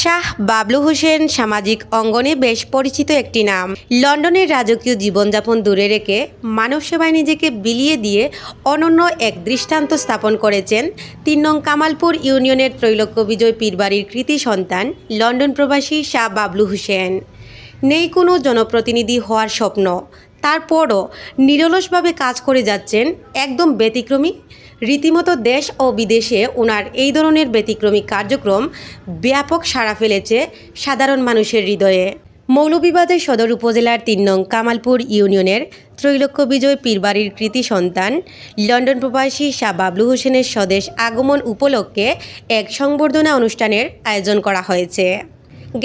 শাহ বাবলু হোসেন সামাজিক অঙ্গনে বেশ পরিচিত একটি নাম। লন্ডনের রাজকীয় জীবনযাপন দূরে রেখে মানব সেবায় নিজেকে বিলিয়ে দিয়ে অনন্য এক দৃষ্টান্ত স্থাপন করেছেন ৩ নং কামালপুর ইউনিয়নের ত্রৈলোক্য বিজয় পীরবাড়ির কৃতি সন্তান লন্ডন প্রবাসী শাহ বাবলু হোসেন। নেই কোনো জনপ্রতিনিধি হওয়ার স্বপ্ন, তারপরও নিরলসভাবে কাজ করে যাচ্ছেন একদম ব্যতিক্রমী। রীতিমতো দেশ ও বিদেশে ওনার এই ধরনের ব্যতিক্রমী কার্যক্রম ব্যাপক সাড়া ফেলেছে সাধারণ মানুষের হৃদয়ে। মৌলভীবাজার সদর উপজেলার ৩ নং কামালপুর ইউনিয়নের ত্রৈলোক্য বিজয় পীরবাড়ির কৃতি সন্তান লন্ডন প্রবাসী শাহ বাবলু হোসেনের স্বদেশ আগমন উপলক্ষে এক সংবর্ধনা অনুষ্ঠানের আয়োজন করা হয়েছে।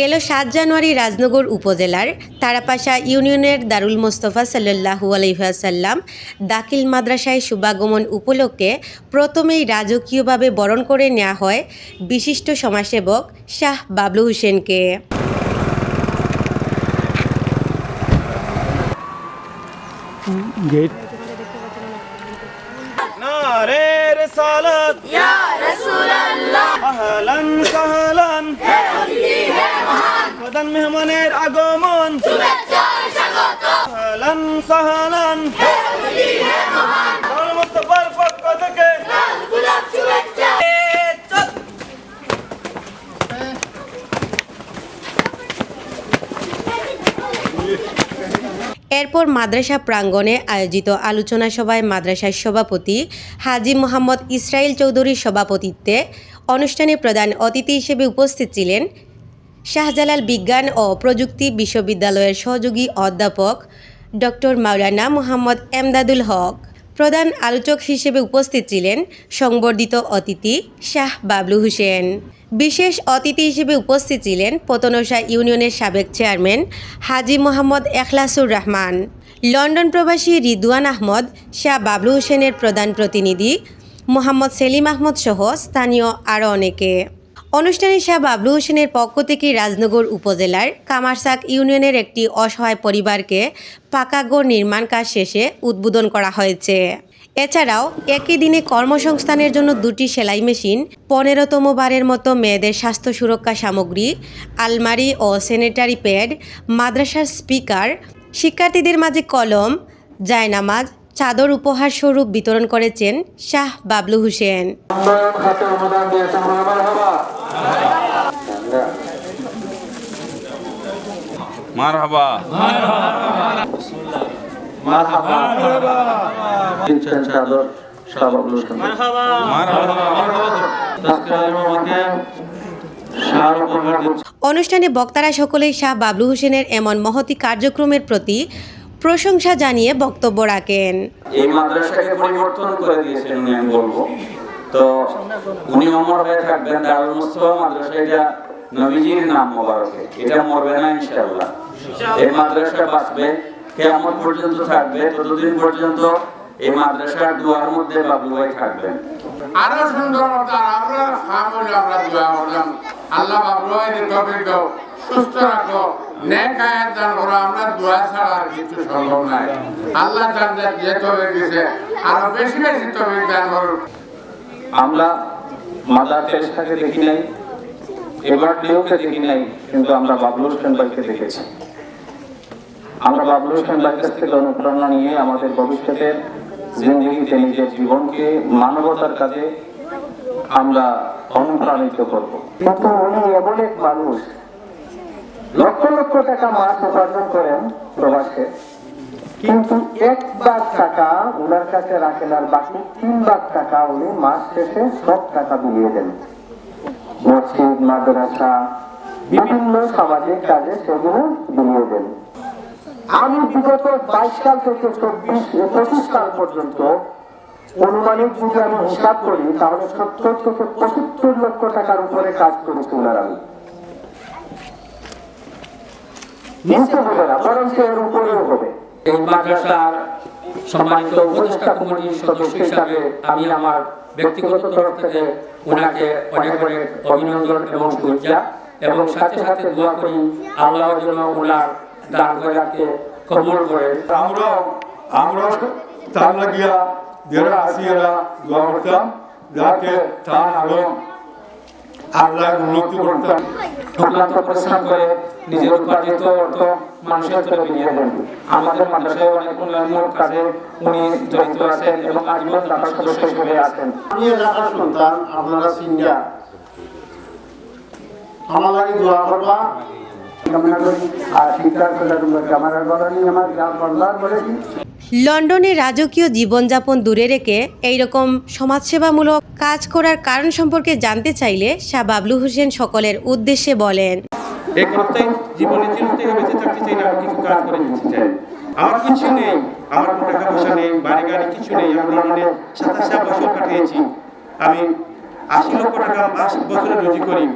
গেল ৭ জানুয়ারি রাজনগর উপজেলার তারাপাশা ইউনিয়নের দারুল মোস্তফা সাল্লাল্লাহু আলাইহি ওয়াসাল্লাম দাখিল মাদ্রাসায় শুভাগমন উপলক্ষে প্রথমেই রাজকীয়ভাবে বরণ করে নেওয়া হয় বিশিষ্ট সমাজসেবক শাহ বাবলু হোসেনকে। নারে রিসালাত ইয়া রাসূলুল্লাহ আহলান সাহলান হে অতিথি হে মহান প্রধান মেহমানের আগমন শুভেচ্ছা স্বাগত আহলান সাহলান হে অতিথি হে মহান দারুল মুস্তাফার পক্ষ থেকে লাল গোলাপ শুভেচ্ছা। এরপর মাদ্রাসা প্রাঙ্গণে আয়োজিত আলোচনা সভায় মাদ্রাসার সভাপতি হাজী মোহাম্মদ ইসরাইল চৌধুরীর সভাপতিত্বে অনুষ্ঠানে প্রধান অতিথি হিসেবে উপস্থিত ছিলেন শাহজালাল বিজ্ঞান ও প্রযুক্তি বিশ্ববিদ্যালয়ের সহযোগী অধ্যাপক ডক্টর মাওলানা মোহাম্মদ এমদাদুল হক। প্রধান আলোচক হিসেবে উপস্থিত ছিলেন সংবর্ধিত অতিথি শাহ বাবলু হোসেন। বিশেষ অতিথি হিসেবে উপস্থিত ছিলেন পতনশা ইউনিয়নের সাবেক চেয়ারম্যান হাজী মোহাম্মদ এখলাসুর রহমান, লন্ডন প্রবাসী রিদওয়ান আহমদ, শাহ বাবলু হোসেনের প্রধান প্রতিনিধি মোহাম্মদ সেলিম আহমদ সহ স্থানীয় আরও অনেকে। অনুষ্ঠানে শাহ বাবলু হোসেনের পক্ষ থেকে রাজনগর উপজেলার কামারসাক ইউনিয়নের একটি অসহায় পরিবারকে পাকা ঘর নির্মাণ কাজ শেষে উদ্বোধন করা হয়েছে। এছাড়াও একই দিনে কর্মসংস্থানের জন্য 2টি সেলাই মেশিন, 15তম বারের মতো মেয়েদের স্বাস্থ্য সুরক্ষা সামগ্রী, আলমারি ও স্যানিটারি প্যাড, মাদ্রাসার স্পিকার, শিক্ষার্থীদের মাঝে কলম, জায়নামাজ, চাদর উপহার স্বরূপ বিতরণ করেছেন শাহ বাবলু হোসেন। মারহাবা মারহাবা চাদর শাহ বাবলু হোসেন মারহাবা অনুষ্ঠানে বক্তারা সকলেই শাহ বাবলু হোসেনের এমন মহতী কার্যক্রমের প্রতি প্রশংসা জানিয়ে বক্তব্য রাখেন। এই মাদ্রাসাকে পরিবর্তন করে দিয়েছেন উনি, আমি বলবো তো উনি অমর হয়ে থাকবেন। দারুল মুস্তাফা মাদ্রাসা এটা নবীজির নাম মোবারকে, এটা মরবে না ইনশাআল্লাহ। এই মাদ্রাসা বাঁচবে, কিয়ামত পর্যন্ত থাকবে, ততদিন পর্যন্ত এই মাদ্রাসার দুয়ার মধ্যে বাবলু ভাই থাকবেন। আরো সুন্দর আমরা সামনে আমরা দোয়া করলাম, আল্লাহ বাবলু ভাইয়ের তৌফিক দাও, সুস্থ রাখো, নেক হায়াত দান করো। আমরা দোয়া ছাড়া আর কিছু সম্ভব নাই। আল্লাহ জান্নাত যে তৌফিক দিয়েছে আরো বেশি বেশি তৌফিক দান করো। আমরা মাদার তেরেসাকে দেখি নাই, এবার লিওকে দেখি নাই, কিন্তু আমরা বাবলু হোসেন ভাইকে দেখেছি। আমরা বাবলু হোসেন ভাইয়ের কাছ থেকে অনুপ্রেরণা নিয়ে আমাদের ভবিষ্যতের জিন্দেগিতে নিজের জীবনকে মানবতার কাজে আমরা অনুপ্রাণিত করব। কিন্তু উনি এমন এক মানুষ, লক্ষ লক্ষ টাকা মাস উপার্জন করেন প্রবাসে, কিন্তু 1 লাখ টাকা ওনার কাছে রাখেন, আর বাকি 3 লাখ টাকা উনি মাস শেষে সব টাকা বিলিয়ে দেন মসজিদ, মাদ্রাসা, বিভিন্ন সামাজিক কাজে সেগুলো বিলিয়ে দেন। আমি বিগত 22 সাল থেকে 25 সাল পর্যন্ত অনুমানিক যদি আমি হিসাব করি তাহলে 70 থেকে 75 লক্ষ টাকার উপরে কাজ করেছি ওনার। আমি নিচে হবে না, বরং এর উপরেও হবে। এই মাদ্রাসার সম্মানিত উপদেষ্টা কমিটির সদস্য হিসাবে আমি আমার ব্যক্তিগত তরফ থেকে ওনাকে অনেক অনেক অভিনন্দন এবং শুভেচ্ছা, এবং সাথে সাথে দোয়া করি আল্লাহ যেন ওনার দান খয়রাতকে কবুল করে। আমরা তার লাগিয়া যারা আসিয়ারা দোয়া করতাম যাতে তার আরো আল্লাহ উন্নতি করতাম। অক্লান্ত পরিশ্রম করে নিজের উপার্জিত অর্থ মানুষের করে বিলিয়ে দেন। আমাদের মাদ্রাসায় অনেক উন্নয়নমূলক কাজে উনি জড়িত আছেন এবং আজীবন ঢাকা সদস্য হিসেবে আছেন। আমি এলাকার সন্তান, আপনারা সিনিয়র, আমার লাগে দোয়া করবা কামনা করি আর শিক্ষার ক্যামেরা করা নিয়ে আমার বারবার বলেছি। লন্ডনে রাজকীয় জীবনযাপন দূরে রেখে এইরকম সমাজসেবামূলক কাজ করার কারণ সম্পর্কে জানতে চাইলে শাহ বাবলু হোসেন সকলের উদ্দেশ্যে বলেন, এই কথাই জীবনে চিরস্থায়ী বেঁচে থাকতে চাই না, আমি কিছু কাজ করে দিতে চাই। আমার কিছু নেই, আমার কোনো টাকা পয়সা নেই, বাড়ি গাড়ি কিছু নেই। আমি লন্ডনে 27 বছর কাটিয়েছি। আমি 80 লক্ষ টাকা মাস বছরে রুজি করি।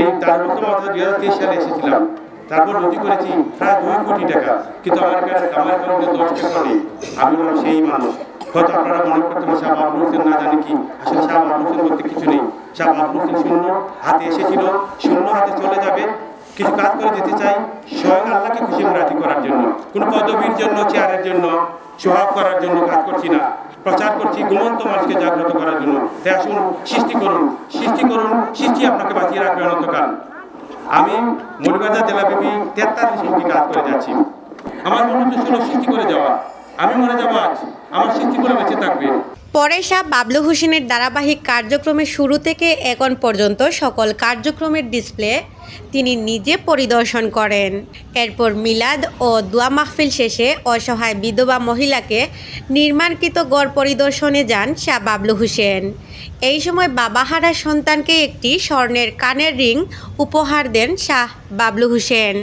এই তার প্রথম 2023 সালে এসেছিলাম। তারপর রুজি করেছি প্রায় 2 কোটি টাকা, কিন্তু আমার কাছে 10 টাকা নেই। আমি হলাম সেই মানুষ। হয়তো আপনারা মনে করতে পারেন শাহ বাবলু হোসেন না জানি কি, আসলে শাহ বাবলু হোসেন বলতে কিছু নেই। শাহ বাবলু হোসেন শূন্য হাতে এসেছিল, শূন্য হাতে চলে যাবে। কিছু কাজ করে যেতে চাই স্বয়ং আল্লাহকে খুশি রাজি করার জন্য, কোনো পদবীর জন্য, চেয়ারের জন্য, সোহাগ করার জন্য কাজ করছি না। প্রচার করছি ঘুমন্ত মানুষকে জাগ্রত করার জন্য। তাই আসুন সৃষ্টি করুন, সৃষ্টি করুন, সৃষ্টি আপনাকে বাঁচিয়ে রাখবে অনন্তকাল। আমি মৌলভীবাজার জেলা ব্যাপী 43টি কাজ করে যাচ্ছি। আমার মূল উদ্দেশ্য হলো সৃষ্টি করে যাওয়া। আমি মরে যাবো আজ, আমার সৃষ্টি করে বেঁচে থাকবে। পরে শাহ বাবলু হোসেনের ধারাবাহিক কার্যক্রমের শুরু থেকে এখন পর্যন্ত সকল কার্যক্রমের ডিসপ্লে তিনি নিজে পরিদর্শন করেন। এরপর মিলাদ ও দোয়া মাহফিল শেষে অসহায় বিধবা মহিলাকে নির্মাণকৃত গড় পরিদর্শনে যান শাহ বাবলু হোসেন। এই সময় বাবাহারা সন্তানকে একটি স্বর্ণের কানের রিং উপহার দেন শাহ বাবলু হোসেন।